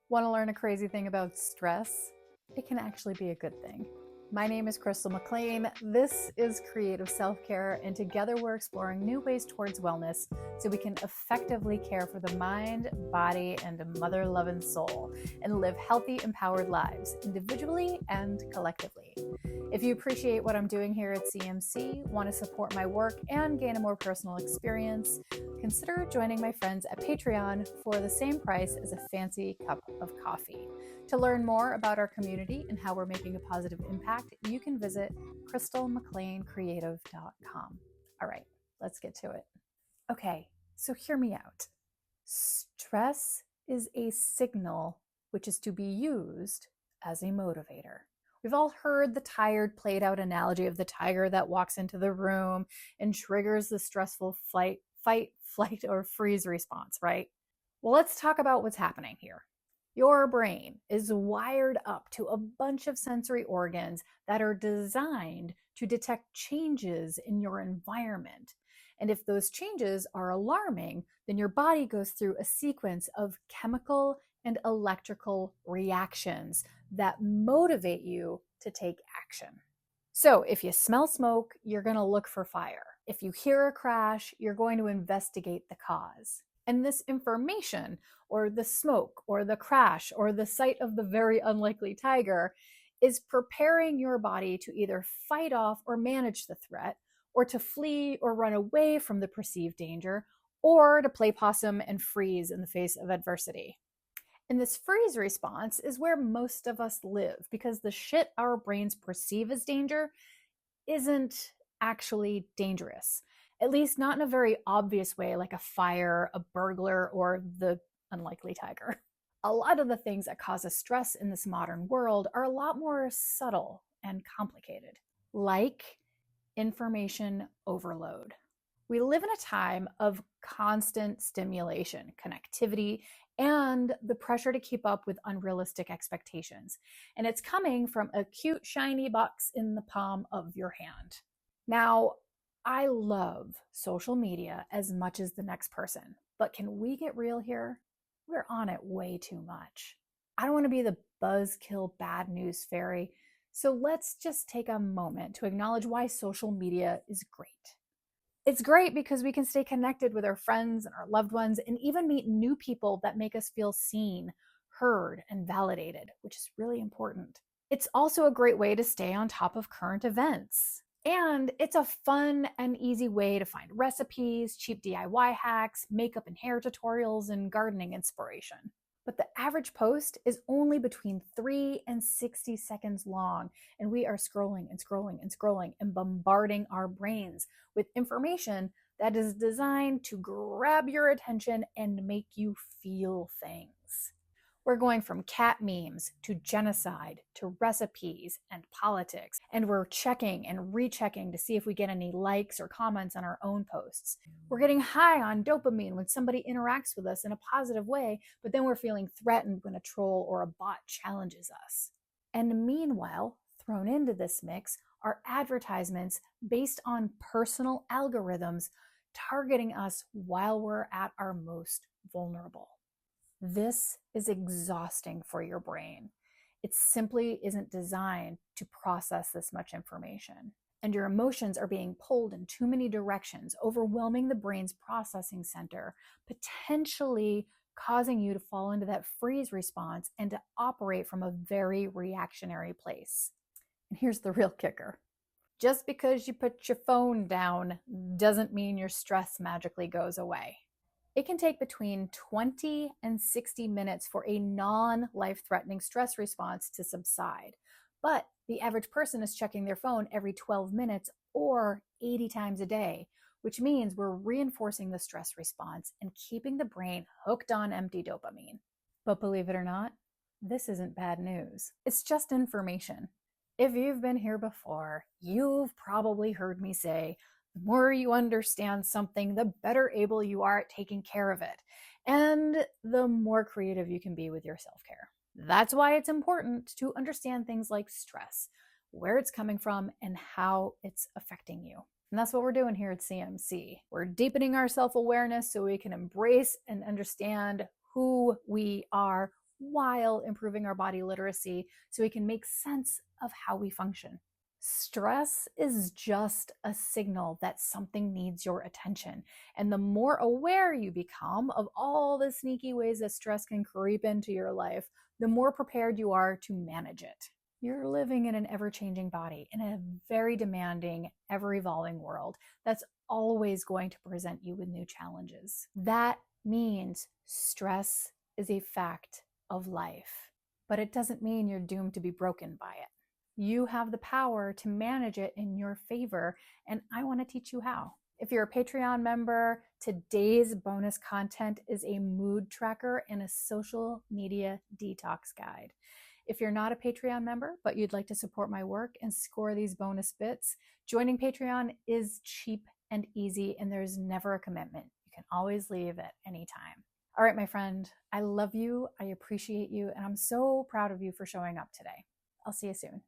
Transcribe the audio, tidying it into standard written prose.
Want to learn a crazy thing about stress? It can actually be a good thing. My name is McLain. This is Creative Self-Care, and together we're exploring new ways towards wellness so we can effectively care for the mind, body, and mother-loving soul and live healthy, empowered lives, individually and collectively. If you appreciate what I'm doing here at CMC, want to support my work, and gain a more personal experience, consider joining my friends at Patreon for the same price as a fancy cup of coffee. To learn more about our community and how we're making a positive impact, you can visit crystalmclaincreative.com. All right, let's get to it. Okay, so hear me out. Stress is a signal which is to be used as a motivator. We've all heard the tired, played out analogy of the tiger that walks into the room and triggers the stressful fight, flight, or freeze response, right? Well, let's talk about what's happening here. Your brain is wired up to a bunch of sensory organs that are designed to detect changes in your environment. And if those changes are alarming, then your body goes through a sequence of chemical and electrical reactions that motivate you to take action. So if you smell smoke, you're going to look for fire. If you hear a crash, you're going to investigate the cause. And this information, or the smoke, or the crash, or the sight of the very unlikely tiger, is preparing your body to either fight off or manage the threat, or to flee or run away from the perceived danger, or to play possum and freeze in the face of adversity. And this freeze response is where most of us live, because the shit our brains perceive as danger isn't actually dangerous. At least not in a very obvious way, like a fire, a burglar, or the unlikely tiger. A lot of the things that cause us stress in this modern world are a lot more subtle and complicated, like information overload. We live in a time of constant stimulation, connectivity, and the pressure to keep up with unrealistic expectations. And it's coming from a cute, shiny box in the palm of your hand. Now, I love social media as much as the next person, but can we get real here? We're on it way too much. I don't want to be the buzzkill bad news fairy, so let's just take a moment to acknowledge why social media is great. It's great because we can stay connected with our friends and our loved ones and even meet new people that make us feel seen, heard, and validated, which is really important. It's also a great way to stay on top of current events. And it's a fun and easy way to find recipes, cheap DIY hacks, makeup and hair tutorials, and gardening inspiration. But the average post is only between 3 and 60 seconds long, and we are scrolling and scrolling and scrolling and bombarding our brains with information that is designed to grab your attention and make you feel things. We're going from cat memes to genocide to recipes and politics, and we're checking and rechecking to see if we get any likes or comments on our own posts. We're getting high on dopamine when somebody interacts with us in a positive way, but then we're feeling threatened when a troll or a bot challenges us. And meanwhile, thrown into this mix are advertisements based on personal algorithms targeting us while we're at our most vulnerable. This is exhausting for your brain. It simply isn't designed to process this much information. And your emotions are being pulled in too many directions, overwhelming the brain's processing center, potentially causing you to fall into that freeze response and to operate from a very reactionary place. And here's the real kicker. Just because you put your phone down doesn't mean your stress magically goes away. It can take between 20 and 60 minutes for a non-life-threatening stress response to subside. But the average person is checking their phone every 12 minutes or 80 times a day, which means we're reinforcing the stress response and keeping the brain hooked on empty dopamine. But believe it or not, this isn't bad news. It's just information. If you've been here before, you've probably heard me say, the more you understand something, the better able you are at taking care of it, and the more creative you can be with your self-care. That's why it's important to understand things like stress, where it's coming from, and how it's affecting you. And that's what we're doing here at CMC. We're deepening our self-awareness so we can embrace and understand who we are, while improving our body literacy so we can make sense of how we function. Stress is just a signal that something needs your attention. And the more aware you become of all the sneaky ways that stress can creep into your life, the more prepared you are to manage it. You're living in an ever-changing body, in a very demanding, ever-evolving world that's always going to present you with new challenges. That means stress is a fact of life, but it doesn't mean you're doomed to be broken by it. You have the power to manage it in your favor, and I want to teach you how. If you're a Patreon member, today's bonus content is a mood tracker and a social media detox guide. If you're not a Patreon member, but you'd like to support my work and score these bonus bits, joining Patreon is cheap and easy, and there's never a commitment. You can always leave at any time. All right, my friend, I love you, I appreciate you, and I'm so proud of you for showing up today. I'll see you soon.